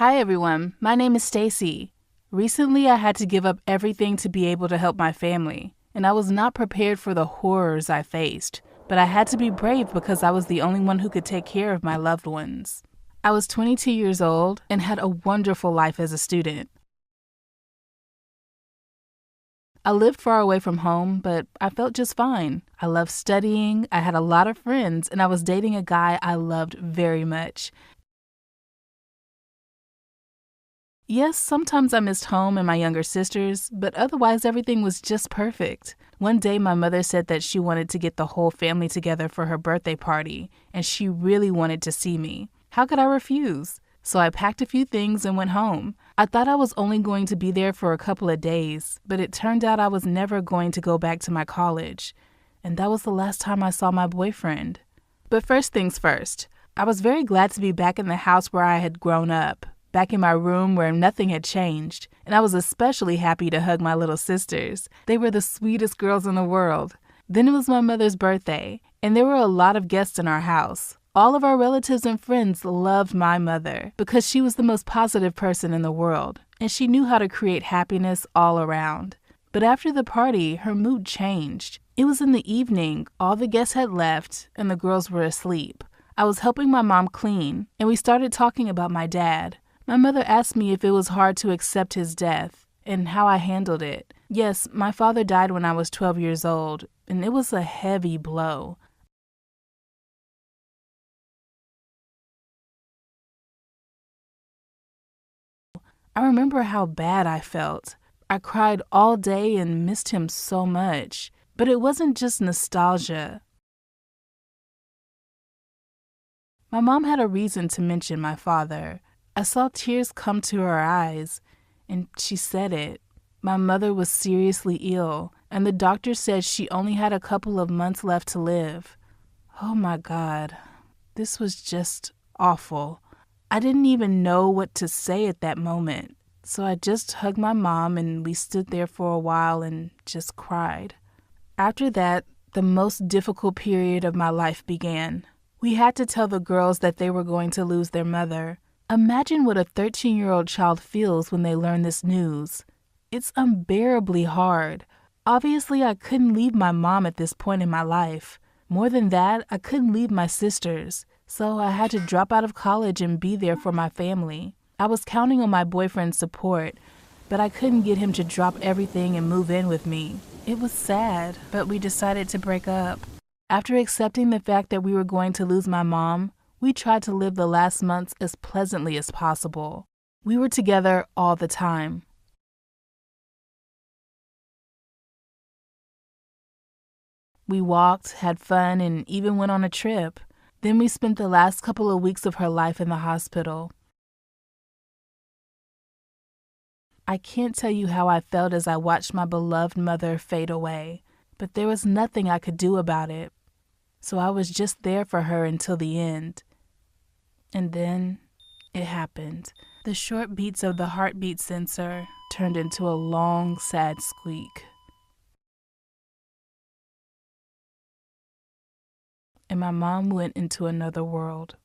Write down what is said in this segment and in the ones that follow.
Hi everyone, my name is Stacy. Recently I had to give up everything to be able to help my family, and I was not prepared for the horrors I faced, but I had to be brave because I was the only one who could take care of my loved ones. I was 22 years old and had a wonderful life as a student. I lived far away from home, but I felt just fine. I loved studying, I had a lot of friends, and I was dating a guy I loved very much. Yes, sometimes I missed home and my younger sisters, but otherwise everything was just perfect. One day my mother said that she wanted to get the whole family together for her birthday party, and she really wanted to see me. How could I refuse? So I packed a few things and went home. I thought I was only going to be there for a couple of days, but it turned out I was never going to go back to my college. And that was the last time I saw my boyfriend. But first things first, I was very glad to be back in the house where I had grown up, back in my room where nothing had changed, and I was especially happy to hug my little sisters. They were the sweetest girls in the world. Then it was my mother's birthday, and there were a lot of guests in our house. All of our relatives and friends loved my mother because she was the most positive person in the world, and she knew how to create happiness all around. But after the party, her mood changed. It was in the evening, all the guests had left, and the girls were asleep. I was helping my mom clean, and we started talking about my dad. My mother asked me if it was hard to accept his death and how I handled it. Yes, my father died when I was 12 years old, and it was a heavy blow. I remember how bad I felt. I cried all day and missed him so much. But it wasn't just nostalgia. My mom had a reason to mention my father. I saw tears come to her eyes, and she said it. My mother was seriously ill, and the doctor said she only had a couple of months left to live. Oh my God, this was just awful. I didn't even know what to say at that moment, so I just hugged my mom and we stood there for a while and just cried. After that, the most difficult period of my life began. We had to tell the girls that they were going to lose their mother. Imagine what a 13-year-old child feels when they learn this news. It's unbearably hard. Obviously, I couldn't leave my mom at this point in my life. More than that, I couldn't leave my sisters, so I had to drop out of college and be there for my family. I was counting on my boyfriend's support, but I couldn't get him to drop everything and move in with me. It was sad, but we decided to break up. After accepting the fact that we were going to lose my mom, we tried to live the last months as pleasantly as possible. We were together all the time. We walked, had fun, and even went on a trip. Then we spent the last couple of weeks of her life in the hospital. I can't tell you how I felt as I watched my beloved mother fade away, but there was nothing I could do about it. So I was just there for her until the end. And then it happened. The short beats of the heartbeat sensor turned into a long, sad squeak. And my mom went into another world.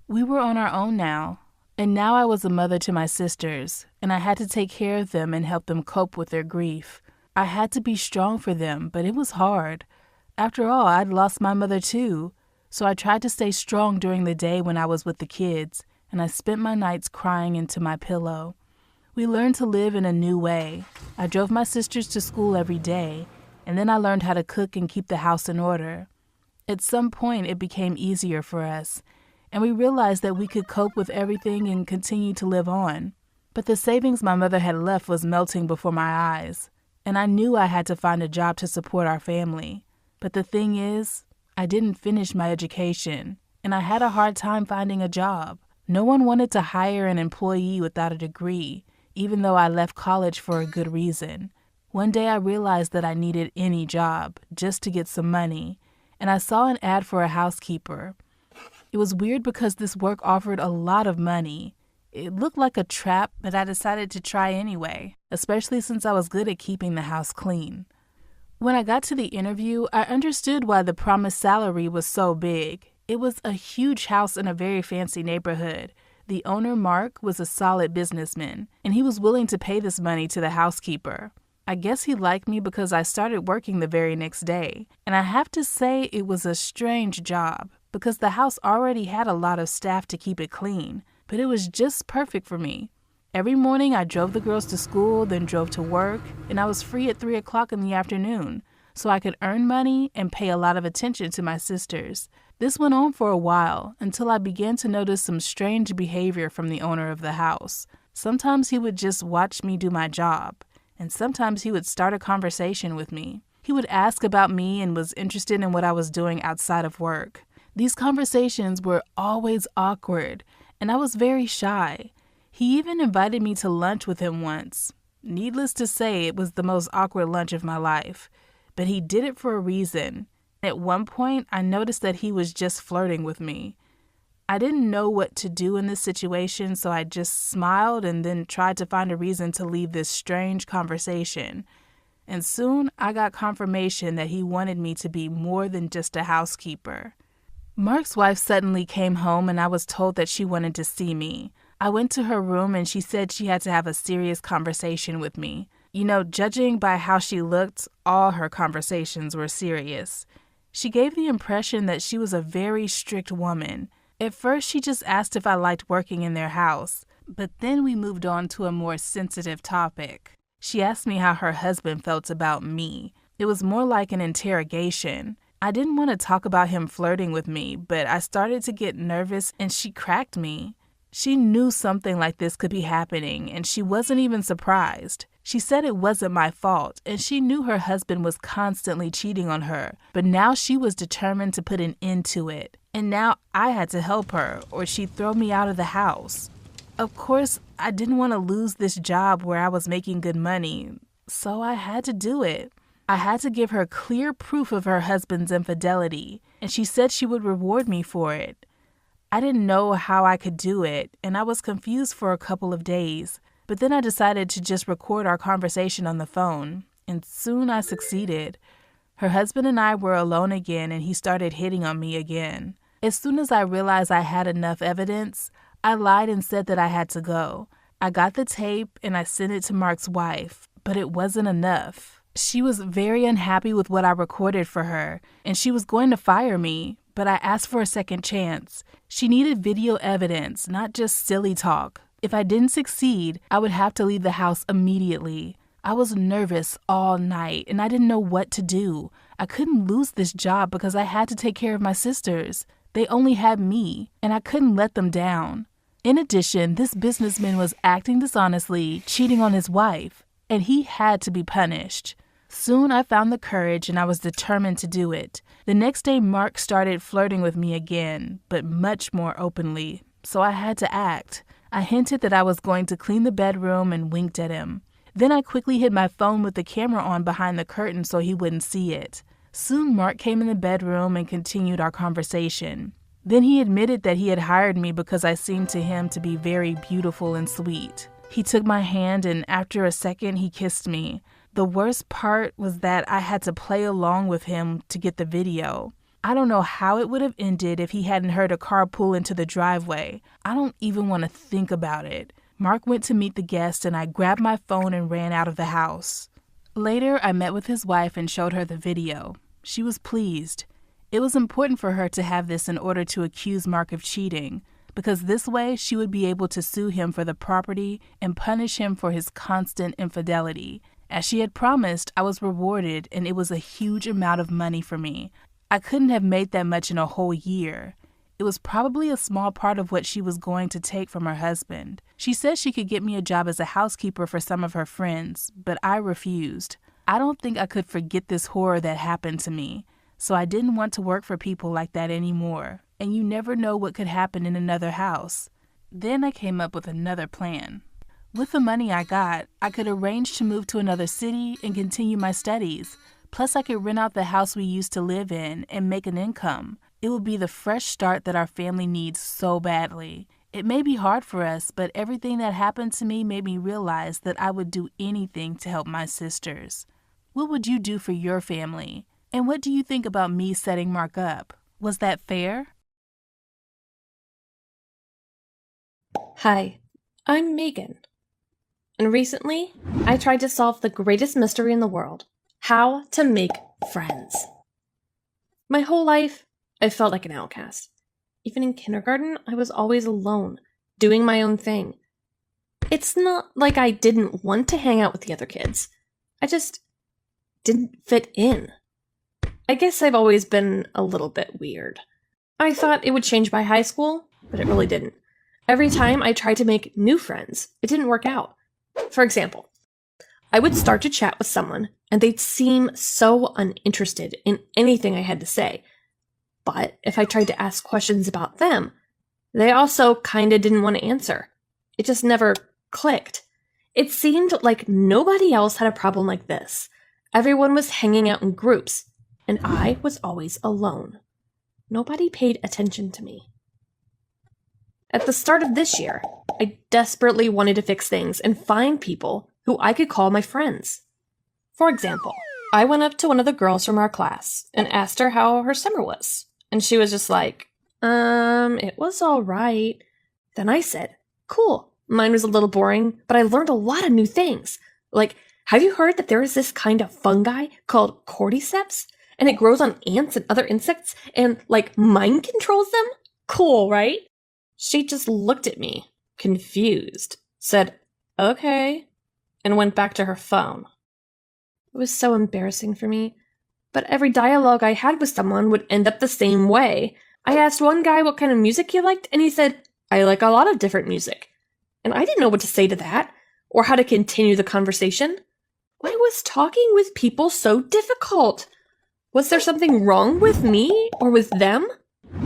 We were on our own now, and now I was a mother to my sisters, and I had to take care of them and help them cope with their grief. I had to be strong for them, but it was hard. After all, I'd lost my mother too, so I tried to stay strong during the day when I was with the kids, and I spent my nights crying into my pillow. We learned to live in a new way. I drove my sisters to school every day, and then I learned how to cook and keep the house in order. At some point, it became easier for us, and we realized that we could cope with everything and continue to live on. But the savings my mother had left was melting before my eyes, and I knew I had to find a job to support our family. But the thing is, I didn't finish my education, and I had a hard time finding a job. No one wanted to hire an employee without a degree, even though I left college for a good reason. One day I realized that I needed any job just to get some money, and I saw an ad for a housekeeper. It was weird because this work offered a lot of money. It looked like a trap, but I decided to try anyway, especially since I was good at keeping the house clean. When I got to the interview, I understood why the promised salary was so big. It was a huge house in a very fancy neighborhood. The owner, Mark, was a solid businessman, and he was willing to pay this money to the housekeeper. I guess he liked me because I started working the very next day, and I have to say it was a strange job because the house already had a lot of staff to keep it clean, but it was just perfect for me. Every morning I drove the girls to school, then drove to work, and I was free at 3 o'clock in the afternoon, so I could earn money and pay a lot of attention to my sisters. This went on for a while until I began to notice some strange behavior from the owner of the house. Sometimes he would just watch me do my job, and sometimes he would start a conversation with me. He would ask about me and was interested in what I was doing outside of work. These conversations were always awkward, and I was very shy. He even invited me to lunch with him once. Needless to say, it was the most awkward lunch of my life, but he did it for a reason. At one point, I noticed that he was just flirting with me. I didn't know what to do in this situation, so I just smiled and then tried to find a reason to leave this strange conversation. And soon, I got confirmation that he wanted me to be more than just a housekeeper. Mark's wife suddenly came home and I was told that she wanted to see me. I went to her room and she said she had to have a serious conversation with me. Judging by how she looked, all her conversations were serious. She gave the impression that she was a very strict woman. At first, she just asked if I liked working in their house, but then we moved on to a more sensitive topic. She asked me how her husband felt about me. It was more like an interrogation. I didn't want to talk about him flirting with me, but I started to get nervous and she cracked me. She knew something like this could be happening, and she wasn't even surprised. She said it wasn't my fault, and she knew her husband was constantly cheating on her, but now she was determined to put an end to it. And now I had to help her, or she'd throw me out of the house. Of course, I didn't want to lose this job where I was making good money, so I had to do it. I had to give her clear proof of her husband's infidelity, and she said she would reward me for it. I didn't know how I could do it, and I was confused for a couple of days, but then I decided to just record our conversation on the phone, and soon I succeeded. Her husband and I were alone again, and he started hitting on me again. As soon as I realized I had enough evidence, I lied and said that I had to go. I got the tape, and I sent it to Mark's wife, but it wasn't enough. She was very unhappy with what I recorded for her, and she was going to fire me, but I asked for a second chance. She needed video evidence, not just silly talk. If I didn't succeed, I would have to leave the house immediately. I was nervous all night, and I didn't know what to do. I couldn't lose this job because I had to take care of my sisters. They only had me, and I couldn't let them down. In addition, this businessman was acting dishonestly, cheating on his wife, and he had to be punished. Soon I found the courage and I was determined to do it. The next day, Mark started flirting with me again, but much more openly, so I had to act. I hinted that I was going to clean the bedroom and winked at him. Then I quickly hid my phone with the camera on behind the curtain so he wouldn't see it. Soon Mark came in the bedroom and continued our conversation. Then he admitted that he had hired me because I seemed to him to be very beautiful and sweet. He took my hand and after a second he kissed me. The worst part was that I had to play along with him to get the video. I don't know how it would have ended if he hadn't heard a car pull into the driveway. I don't even want to think about it. Mark went to meet the guest and I grabbed my phone and ran out of the house. Later, I met with his wife and showed her the video. She was pleased. It was important for her to have this in order to accuse Mark of cheating, because this way she would be able to sue him for the property and punish him for his constant infidelity. As she had promised, I was rewarded, and it was a huge amount of money for me. I couldn't have made that much in a whole year. It was probably a small part of what she was going to take from her husband. She said she could get me a job as a housekeeper for some of her friends, but I refused. I don't think I could forget this horror that happened to me, so I didn't want to work for people like that anymore, and you never know what could happen in another house. Then I came up with another plan. With the money I got, I could arrange to move to another city and continue my studies. Plus, I could rent out the house we used to live in and make an income. It would be the fresh start that our family needs so badly. It may be hard for us, but everything that happened to me made me realize that I would do anything to help my sisters. What would you do for your family? And what do you think about me setting Mark up? Was that fair? Hi, I'm Megan. And recently, I tried to solve the greatest mystery in the world: how to make friends. My whole life, I felt like an outcast. Even in kindergarten, I was always alone, doing my own thing. It's not like I didn't want to hang out with the other kids. I just didn't fit in. I guess I've always been a little bit weird. I thought it would change by high school, but it really didn't. Every time I tried to make new friends, it didn't work out. For example, I would start to chat with someone, and they'd seem so uninterested in anything I had to say. But if I tried to ask questions about them, they also kinda didn't want to answer. It just never clicked. It seemed like nobody else had a problem like this. Everyone was hanging out in groups, and I was always alone. Nobody paid attention to me. At the start of this year, I desperately wanted to fix things and find people who I could call my friends. For example, I went up to one of the girls from our class and asked her how her summer was. And she was just like, it was all right. Then I said, cool, mine was a little boring, but I learned a lot of new things. Like, have you heard that there is this kind of fungi called cordyceps? And it grows on ants and other insects and, mind controls them? Cool, right? She just looked at me, confused, said, okay, and went back to her phone. It was so embarrassing for me, but every dialogue I had with someone would end up the same way. I asked one guy what kind of music he liked, and he said, I like a lot of different music. And I didn't know what to say to that, or how to continue the conversation. Why was talking with people so difficult? Was there something wrong with me, or with them?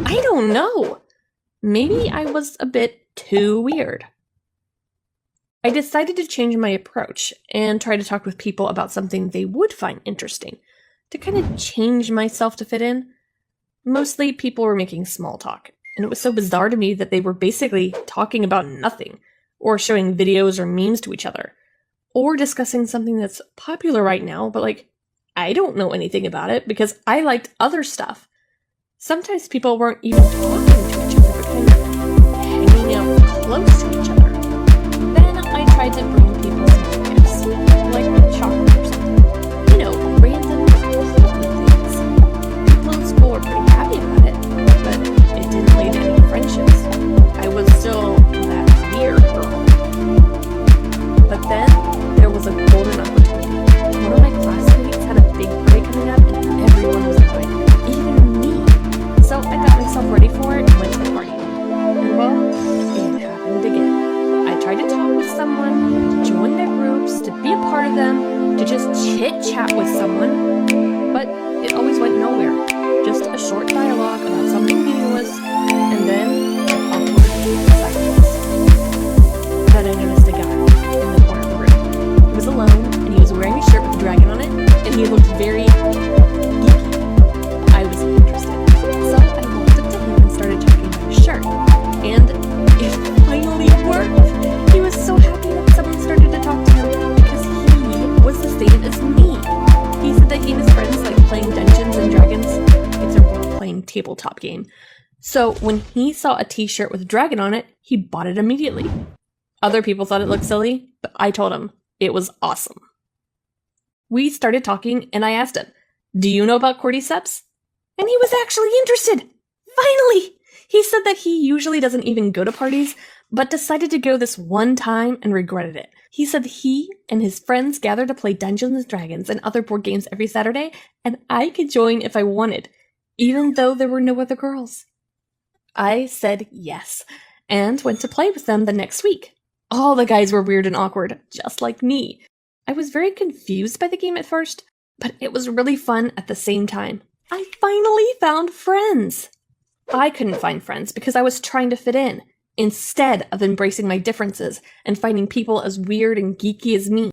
I don't know. Maybe I was a bit too weird. I decided to change my approach and try to talk with people about something they would find interesting, to kind of change myself to fit in. Mostly people were making small talk, and it was so bizarre to me that they were basically talking about nothing, or showing videos or memes to each other, or discussing something that's popular right now, but I don't know anything about it because I liked other stuff. Sometimes people weren't even talking to each other, but kind of hanging out close to each other. Then I tried to bring people some gifts, like chocolate or something. Random things. People in school were pretty happy about it, but it didn't lead to any friendships. I was still that weird girl. But then there was a golden opportunity. One of my classmates had a big party coming up, and everyone was invited, even me. So I got myself ready for it and went to the party. And well, it happened again. I tried to talk with someone, to join their groups, to be a part of them, to just chit-chat with someone, but it always went nowhere. Just a short dialogue about something meaningless, and then an awkward silence. Then I noticed a guy in the corner of the room. He was alone, and he was wearing a shirt with a dragon on it, and he looked very geeky. I was interested. So I walked up to him and started talking about his shirt. And it finally worked! He was so happy that someone started to talk to him because he was the same as me. He said that he and his friends like playing Dungeons and Dragons. It's a role-playing tabletop game. So when he saw a t-shirt with a dragon on it, he bought it immediately. Other people thought it looked silly, but I told him it was awesome. We started talking, and I asked him, do you know about cordyceps? And he was actually interested! Finally! He said that he usually doesn't even go to parties, but decided to go this one time and regretted it. He said he and his friends gather to play Dungeons and Dragons and other board games every Saturday, and I could join if I wanted, even though there were no other girls. I said yes, and went to play with them the next week. All the guys were weird and awkward, just like me. I was very confused by the game at first, but it was really fun at the same time. I finally found friends! I couldn't find friends because I was trying to fit in, instead of embracing my differences and finding people as weird and geeky as me.